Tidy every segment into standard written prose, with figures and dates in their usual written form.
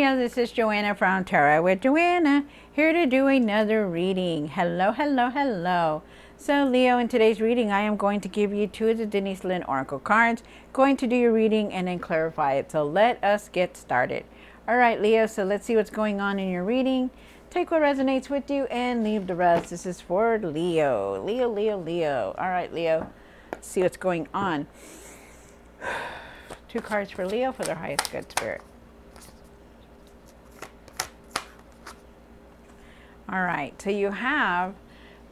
Leo, this is Joanna from Tarot with Joanna, here to do another reading. Hello, hello, hello. So Leo, in today's reading, I am going to give you two of the Denise Linn Oracle cards, going to do your reading and then clarify it. So let us get started. All right, Leo, so let's see what's going on in your reading. Take what resonates with you and leave the rest. This is for Leo. Leo, Leo, Leo. All right, Leo, let's see what's going on. Two cards for Leo for their highest good spirit. All right, so you have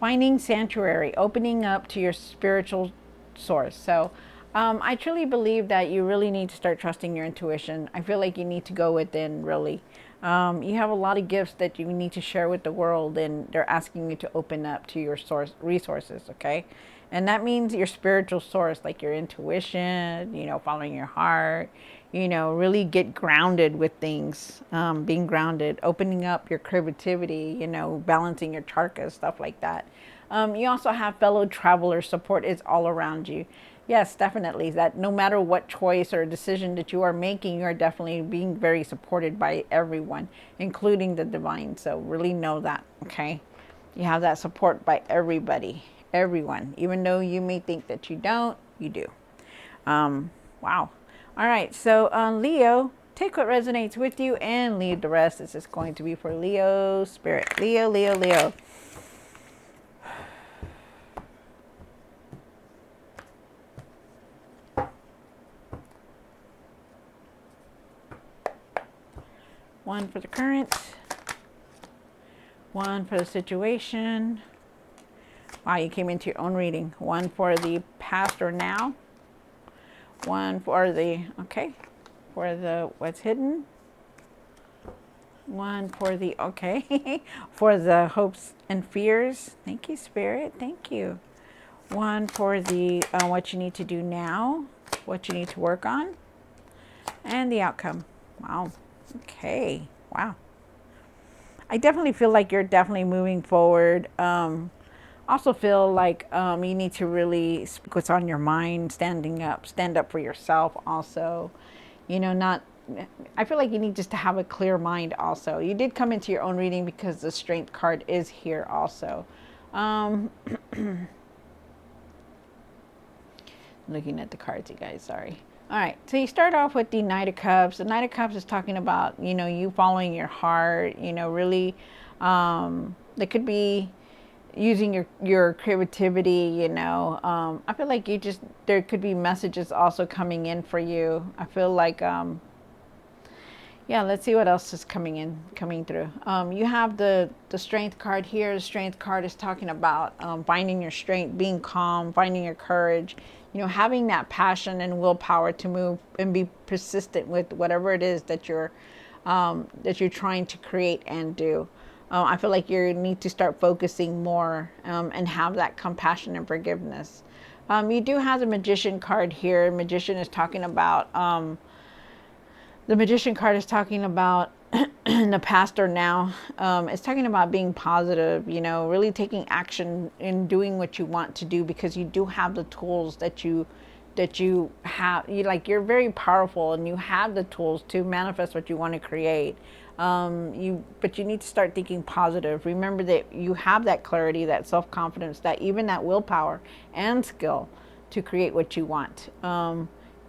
finding sanctuary, opening up to your spiritual source. So I truly believe that you really need to start trusting your intuition. I feel like you need to go within, really. You have a lot of gifts that you need to share with the world, and they're asking you to open up to your source resources, okay? And that means your spiritual source, like your intuition, following your heart, really get grounded with things, being grounded, opening up your creativity, balancing your chakras, stuff like that. You also have fellow traveler support is all around you. Yes, definitely. That no matter what choice or decision that you are making, you are definitely being very supported by everyone, including the divine. So really know that, okay? You have that support by everybody, everyone. Even though you may think that you don't, you do. Wow. All right, so Leo, take what resonates with you and leave the rest. This is going to be for Leo spirit. Leo, Leo, Leo. One for the current, one for the situation. Wow, you came into your own reading. One for the past or now. One for the, okay, for the what's hidden. One for the, okay, for the hopes and fears. Thank you, Spirit. Thank you. One for the what you need to do now, what you need to work on, and the outcome. Wow. Okay. Wow. I definitely feel like you're definitely moving forward. Also feel like you need to really speak what's on your mind, stand up for yourself also. Not, I feel like you need just to have a clear mind also. You did come into your own reading because the strength card is here also. Looking at the cards, you guys, sorry. All right, so you start off with the Knight of Cups. The Knight of Cups is talking about, you following your heart, really, that could be using your creativity, I feel like there could be messages also coming in for you. I feel like, yeah, let's see what else is coming through. You have the strength card here. The strength card is talking about finding your strength, being calm, finding your courage, having that passion and willpower to move and be persistent with whatever it is that you're trying to create and do. I feel like you need to start focusing more and have that compassion and forgiveness. You do have the Magician card here. Magician is talking about, the Magician card is talking about the past or now. It's talking about being positive, really taking action and doing what you want to do, because you do have the tools that you have. You're very powerful and you have the tools to manifest what you want to create. But you need to start thinking positive. Remember that you have that clarity, that self-confidence, that even that willpower and skill to create what you want,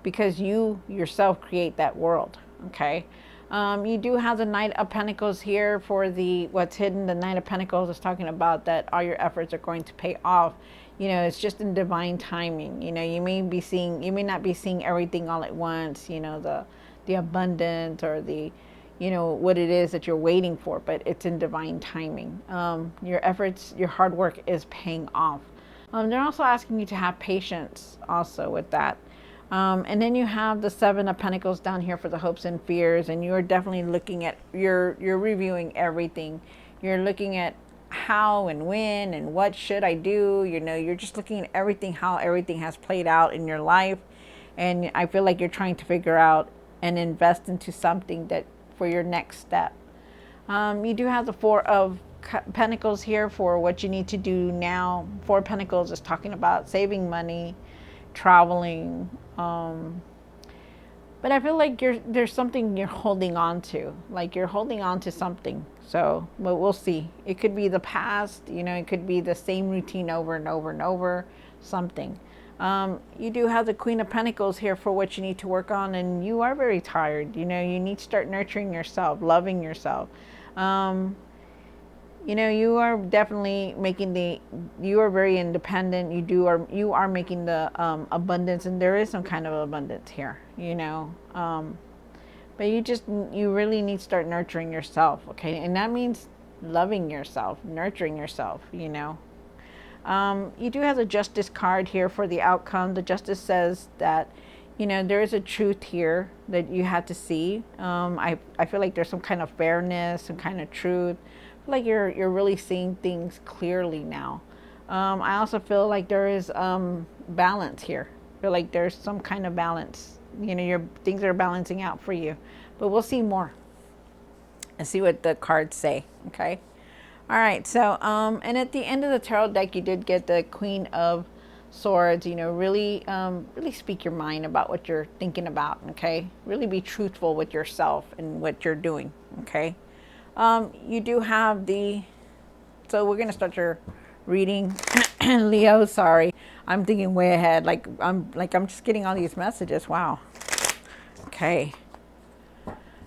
because you yourself create that world. Okay. You do have the Knight of Pentacles here for the what's hidden. The Knight of Pentacles is talking about that all your efforts are going to pay off. It's just in divine timing. You may not be seeing everything all at once, the abundance or the what it is that you're waiting for, but it's in divine timing. Your efforts, your hard work is paying off. They're also asking you to have patience also with that. And then you have the Seven of Pentacles down here for the hopes and fears, and you're definitely looking at, you're reviewing everything. You're looking at how and when and what should I do. You're just looking at everything, how everything has played out in your life. And I feel like you're trying to figure out and invest into something that for your next step. You do have the Four of Pentacles here for what you need to do now. Four of Pentacles is talking about saving money, traveling, but I feel like there's something you're holding on to, like you're holding on to something. So, but we'll see. It could be the past, you know, it could be the same routine over and over and over, something. You do have the Queen of Pentacles here for what you need to work on, and you are very tired. You know, you need to start nurturing yourself, loving yourself. You know, you are definitely making you are very independent. You are making the abundance, and there is some kind of abundance here, you know. But you really need to start nurturing yourself, okay? And that means loving yourself, nurturing yourself, you know. You do have the Justice card here for the outcome. The Justice says that, you know, there is a truth here that you have to see. I feel like there's some kind of fairness, some kind of truth. I feel like you're really seeing things clearly now. I also feel like there is balance here. I feel like there's some kind of balance. You know, your things are balancing out for you. But we'll see more and see what the cards say, okay? All right, so, and at the end of the tarot deck, you did get the Queen of Swords. You know, really, really speak your mind about what you're thinking about, okay? Really be truthful with yourself and what you're doing, okay? You do have so we're going to start your reading. Leo, sorry. I'm thinking way ahead. I'm just getting all these messages. Wow. Okay.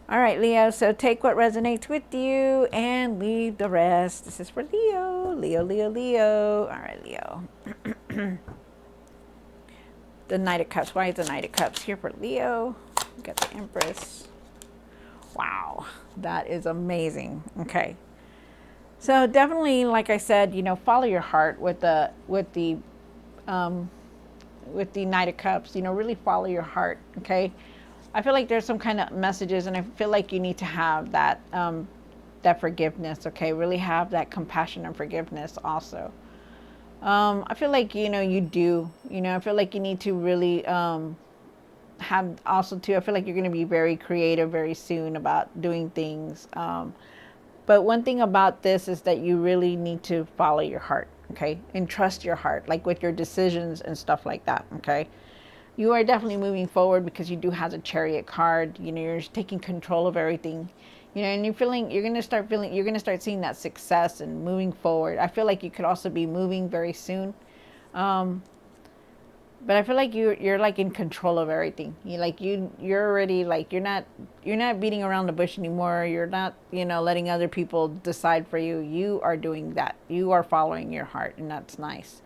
All right, Leo, so take what resonates with you and leave the rest. This is for Leo. Leo, Leo, Leo. All right, Leo. The Knight of Cups. Why is the Knight of Cups here for Leo? We got the Empress. Wow, that is amazing. Okay. So definitely, like I said, you know, follow your heart with the Knight of Cups. You know, really follow your heart, okay? I feel like there's some kind of messages, and I feel like you need to have that that forgiveness, okay? Really have that compassion and forgiveness also. I feel like, you know, you do. You know, I feel like you need to really have also, too, I feel like you're going to be very creative very soon about doing things. But one thing about this is that you really need to follow your heart, okay? And trust your heart, like with your decisions and stuff like that, okay? You are definitely moving forward because you do have the Chariot card. You know, you're taking control of everything. You know, and you're going to start seeing that success and moving forward. I feel like you could also be moving very soon. But I feel like you're like in control of everything. You're already like, you're not beating around the bush anymore. You're not, you know, letting other people decide for you. You are doing that. You are following your heart, and that's nice.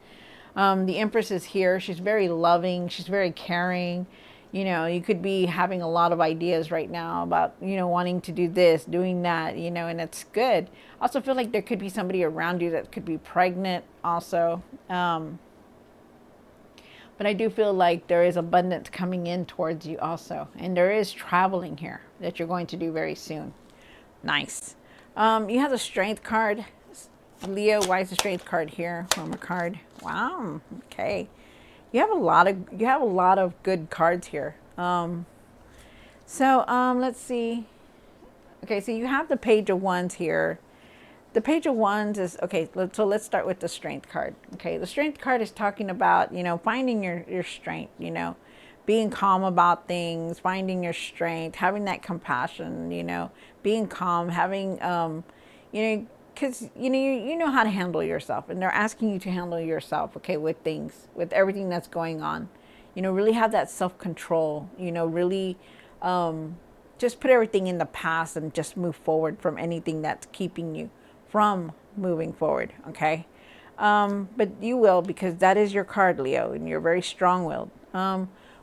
The Empress is here. She's very loving. She's very caring. You know, you could be having a lot of ideas right now about, you know, wanting to do this, doing that, you know, and it's good. I also feel like there could be somebody around you that could be pregnant also. But I do feel like there is abundance coming in towards you also. And there is traveling here that you're going to do very soon. Nice. You have the Strength card. Leo, why is the Strength card here? One more card. Wow. Okay. You have a lot of good cards here. Let's see. Okay, so you have the Page of Wands here. The Page of Wands is, okay, so let's start with the Strength card. Okay, the Strength card is talking about, you know, finding your strength, you know, being calm about things, finding your strength, having that compassion, you know, being calm, having, you know, because, you know, you know how to handle yourself, and they're asking you to handle yourself, okay, with things, with everything that's going on. You know, really have that self-control, you know, really just put everything in the past and just move forward from anything that's keeping you from moving forward, okay? But you will, because that is your card, Leo, and you're very strong-willed.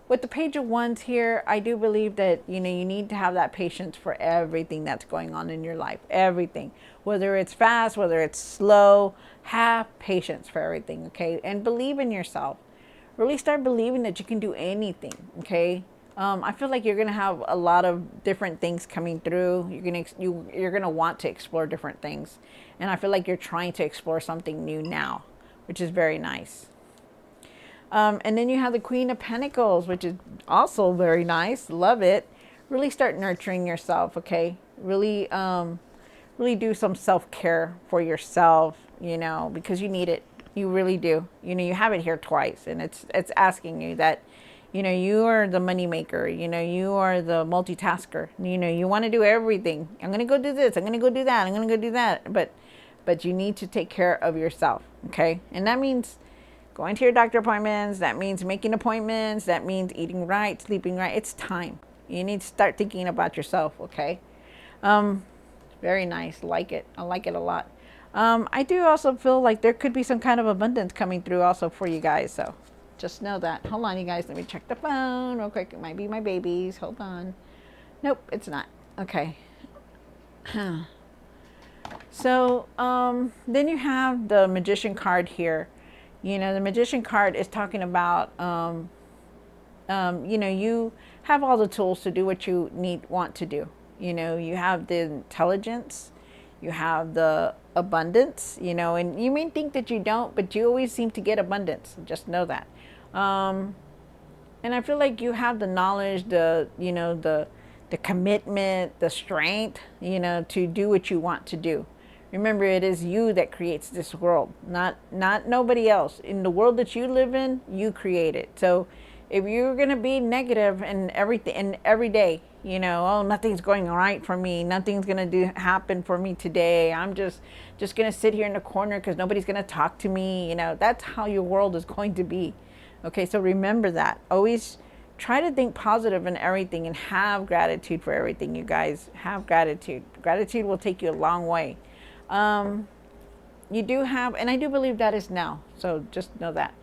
With the Page of Wands here, I do believe that, you know, you need to have that patience for everything that's going on in your life. Everything. Whether it's fast, whether it's slow, have patience for everything, okay? And believe in yourself. Really start believing that you can do anything, okay? I feel like you're going to have a lot of different things coming through. You're going to want to explore different things. And I feel like you're trying to explore something new now, which is very nice. And then you have the Queen of Pentacles, which is also very nice. Love it. Really start nurturing yourself, okay? Really, really do some self-care for yourself, you know, because you need it. You really do. You know, you have it here twice, and it's asking you that, You know, you are the money maker. You know, you are the multitasker. You know, you want to do everything. I'm going to go do this. I'm going to go do that. I'm going to go do that. But you need to take care of yourself. Okay. And that means going to your doctor appointments. That means making appointments. That means eating right, sleeping right. It's time. You need to start thinking about yourself. Okay. Very nice. Like it. I like it a lot. I do also feel like there could be some kind of abundance coming through also for you guys. So just know that. Hold on, you guys. Let me check the phone real quick. It might be my babies. Hold on. Nope, it's not. Okay. So then you have the Magician card here. You know, the Magician card is talking about, you know, you have all the tools to do what you want to do. You know, you have the intelligence, you have the abundance, you know, and you may think that you don't, but you always seem to get abundance. Just know that. And I feel like you have the knowledge, you know, the commitment, the strength, you know, to do what you want to do. Remember, it is you that creates this world, not nobody else. In the world that you live in, you create it. So if you're going to be negative and everything and every day, you know, oh, nothing's going right for me, nothing's going to happen for me today, I'm just going to sit here in the corner because nobody's going to talk to me, you know, that's how your world is going to be. Okay, so remember that. Always try to think positive in everything and have gratitude for everything, you guys. Have gratitude. Gratitude will take you a long way. You do have, and I do believe that is now, so just know that.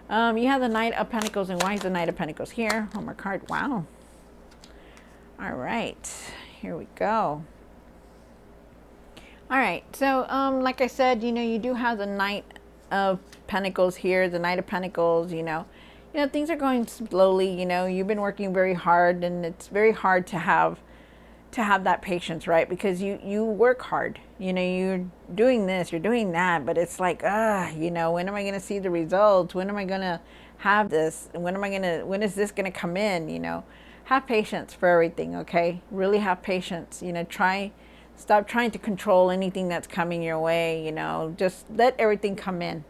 You have the Knight of Pentacles, and why is the Knight of Pentacles here? Oh, my card. Wow. All right, here we go. All right, so like I said, you know, you do have the Knight of Pentacles here, the Knight of Pentacles, you know, things are going slowly, you know, you've been working very hard, and it's very hard to have that patience, right? Because you work hard, you know, you're doing this, you're doing that, but it's like, you know, when am I going to see the results? When am I going to have this? When is this going to come in? You know, have patience for everything. Okay. Really have patience, you know, stop trying to control anything that's coming your way, you know, just let everything come in.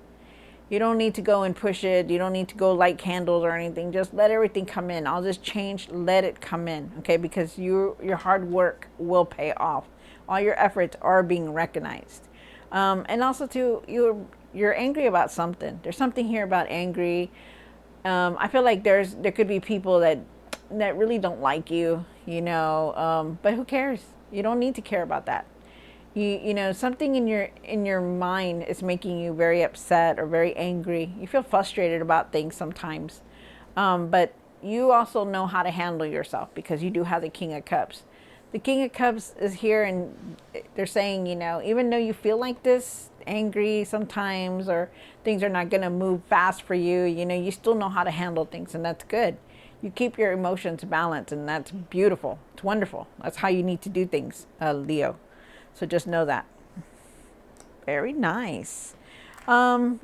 You don't need to go and push it. You don't need to go light candles or anything. Just let everything come in. All this change, let it come in, okay? Because your hard work will pay off. All your efforts are being recognized. And also, too, you're angry about something. There's something here about angry. I feel like there could be people that really don't like you, you know. But who cares? You don't need to care about that. You know, something in your mind is making you very upset or very angry. You feel frustrated about things sometimes, but you also know how to handle yourself because you do have the King of Cups. The King of Cups is here, and they're saying, you know, even though you feel like this, angry sometimes, or things are not going to move fast for you, you know, you still know how to handle things, and that's good. You keep your emotions balanced, and that's beautiful. It's wonderful. That's how you need to do things, Leo. So just know that. Very nice. You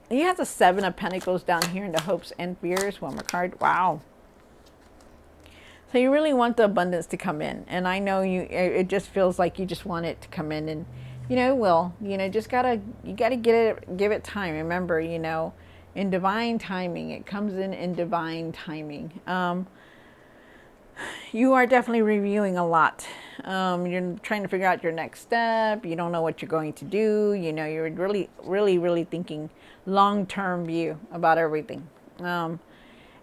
have the Seven of Pentacles down here in the hopes and fears. One more card. Wow. So you really want the abundance to come in. And I know it just feels like you just want it to come in. And, you know, it will. You know, you gotta give it time. Remember, you know, in divine timing. It comes in divine timing. You are definitely reviewing a lot. You're trying to figure out your next step. You don't know what you're going to do. You know, you're really, really, really thinking long-term view about everything. And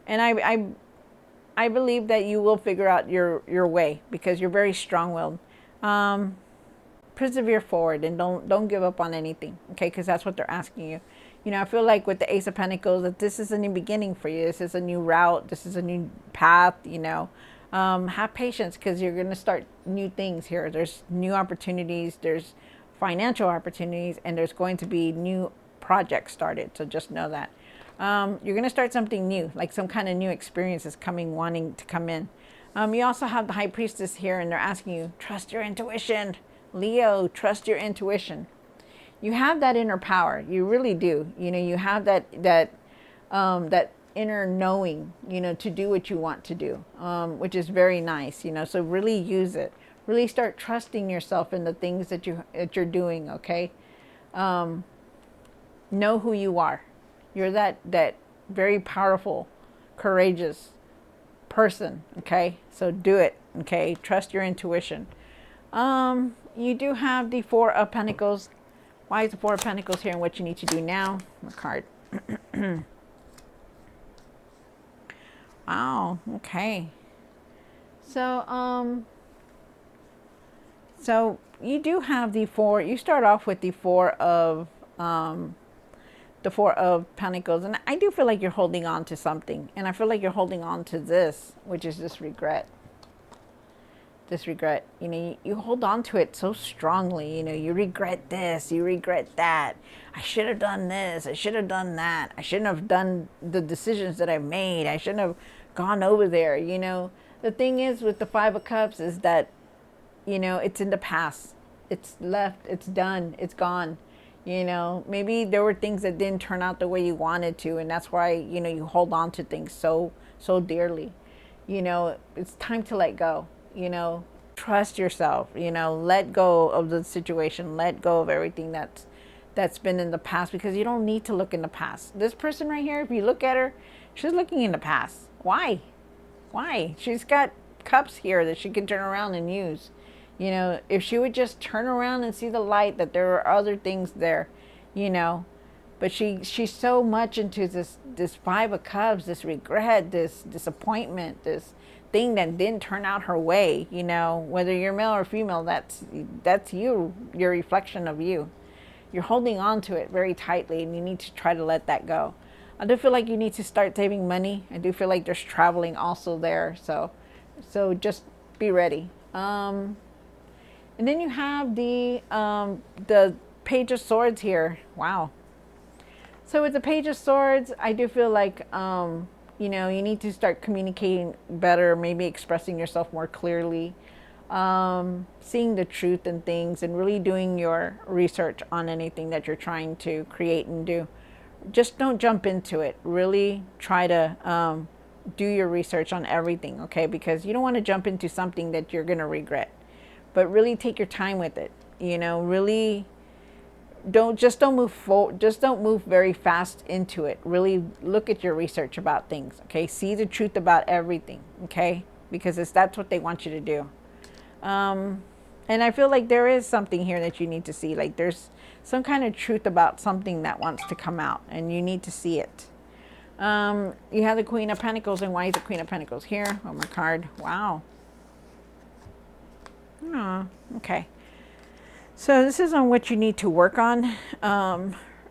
I believe that you will figure out your way because you're very strong-willed. Persevere forward and don't give up on anything. Okay, because that's what they're asking you. You know, I feel like with the Ace of Pentacles that this is a new beginning for you. This is a new route. This is a new path. You know. Have patience because you're going to start new things here. There's new opportunities, there's financial opportunities, and there's going to be new projects started. So just know that. You're going to start something new, like some kind of new experience is wanting to come in. You also have the High Priestess here, and they're asking you, trust your intuition. Leo, trust your intuition. You have that inner power. You really do. You know, you have that inner knowing, you know, to do what you want to do, which is very nice, you know, so really use it. Really start trusting yourself in the things that you're doing, okay? Know who you are. You're that very powerful courageous person. Okay, so do it. Okay, trust your intuition. You do have the Four of Pentacles. Why is the Four of Pentacles here and what you need to do now? A card. Wow. Okay. So so you do have the four. You start off with the Four of Pentacles, and I do feel like you're holding on to something, and I feel like you're holding on to this, which is this regret. This regret, you know, you hold on to it so strongly. You know, you regret this, you regret that. I should have done this, I should have done that. I shouldn't have done the decisions that I made. I shouldn't have gone over there. You know, the thing is with the Five of Cups is that, you know, it's in the past. It's left, it's done, it's gone. You know, maybe there were things that didn't turn out the way you wanted to, and that's why, you know, you hold on to things so dearly. You know, it's time to let go. You know, trust yourself. You know, let go of the situation, let go of everything that's been in the past, because you don't need to look in the past. This person right here, if you look at her, she's looking in the past. Why? She's got cups here that she can turn around and use. You know, if she would just turn around and see the light, that there are other things there, you know. But she's so much into this Five of Cups, this regret, this disappointment, this thing that didn't turn out her way. You know, whether you're male or female, that's you, your reflection of you. You're holding on to it very tightly, and you need to try to let that go. I do feel like you need to start saving money. I do feel like there's traveling also there, so just be ready. And then you have the Page of Swords here. Wow. So with the Page of Swords, I do feel like, you know, you need to start communicating better, maybe expressing yourself more clearly, seeing the truth in things, and really doing your research on anything that you're trying to create and do. Just don't jump into it. Really try to do your research on everything, okay? Because you don't want to jump into something that you're going to regret. But really take your time with it. You know, really don't move forward. Just don't move very fast into it. Really look at your research about things. Okay, see the truth about everything. Okay, because that's what they want you to do. And I feel like there is something here that you need to see. Like there's some kind of truth about something that wants to come out, and you need to see it. You have the Queen of Pentacles, and why is the Queen of Pentacles here? Oh, my card. Wow. Oh, okay. So this is on what you need to work on.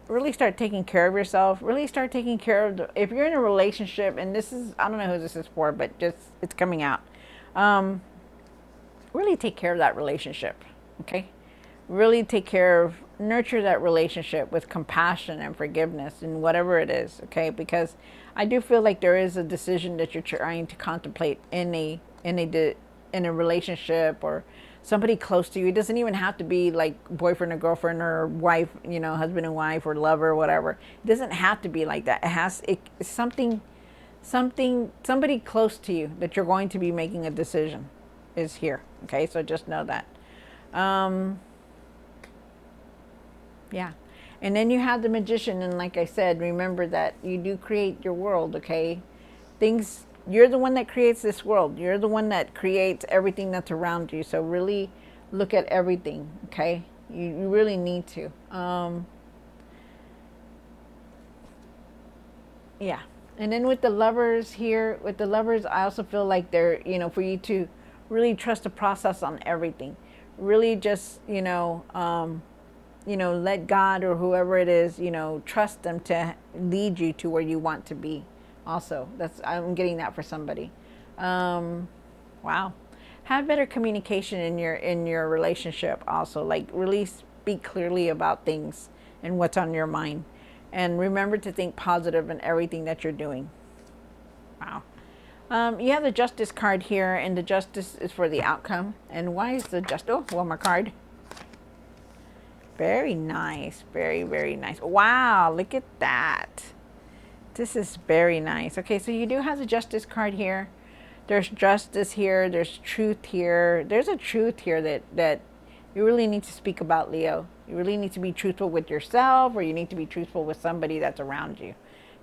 Really start taking care of yourself. Really start taking care of if you're in a relationship, and this is, I don't know who this is for, but just it's coming out. Really take care of that relationship. Okay. Really take care of, nurture that relationship with compassion and forgiveness and whatever it is. Okay. Because I do feel like there is a decision that you're trying to contemplate in a relationship, or somebody close to you. It doesn't even have to be like boyfriend or girlfriend or wife, you know, husband and wife or lover or whatever. It doesn't have to be like that. It's somebody close to you that you're going to be making a decision is here. Okay, so just know that. Yeah. And then you have the Magician, and like I said, remember that you do create your world. Okay, you're the one that creates this world. You're the one that creates everything that's around you. So really look at everything, okay? You really need to. Yeah. And then with the Lovers here, I also feel like they're, you know, for you to really trust the process on everything. Really just, let God or whoever it is, you know, trust them to lead you to where you want to be. Also, I'm getting that for somebody. Wow. Have better communication in your relationship also. Like really speak clearly about things and what's on your mind. And remember to think positive in everything that you're doing. Wow. You have the Justice card here, and the Justice is for the outcome. And why is the Justice? Oh, one more card. Very nice. Very, very nice. Wow, look at that. This is very nice. Okay, so you do have the Justice card here. There's justice here. There's truth here. There's a truth here that you really need to speak about, Leo. You really need to be truthful with yourself, or you need to be truthful with somebody that's around you.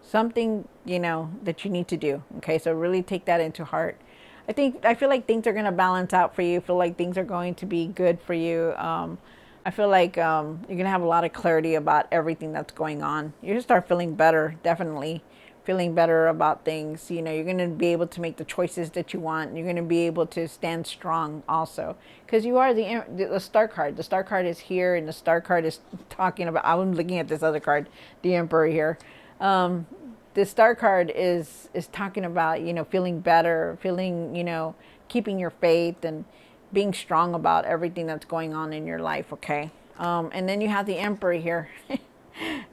something, you know, that you need to do. Okay, so really take that into heart. I feel like things are going to balance out for you. I feel like things are going to be good for you. I feel like you're going to have a lot of clarity about everything that's going on. You're going to start feeling better, definitely feeling better about things. You know, you're going to be able to make the choices that you want. You're going to be able to stand strong also, because you are the star card. The star card is here, and the star card is talking about, I'm looking at this other card, the Emperor here. Um, the star card is talking about, you know, feeling better, feeling, you know, keeping your faith and being strong about everything that's going on in your life. Okay. And then you have the Emperor here.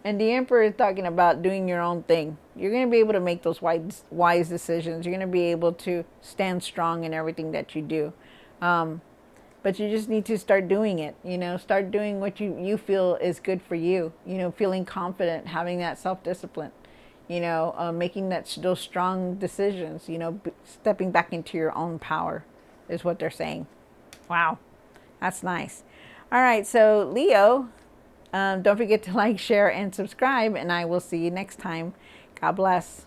And the Emperor is talking about doing your own thing. You're going to be able to make those wise decisions. You're going to be able to stand strong in everything that you do. But you just need to start doing it. You know, start doing what you feel is good for you. You know, feeling confident, having that self-discipline. You know, making those strong decisions. You know, stepping back into your own power is what they're saying. Wow, that's nice. All right, so Leo, don't forget to like, share, and subscribe, and I will see you next time. God bless.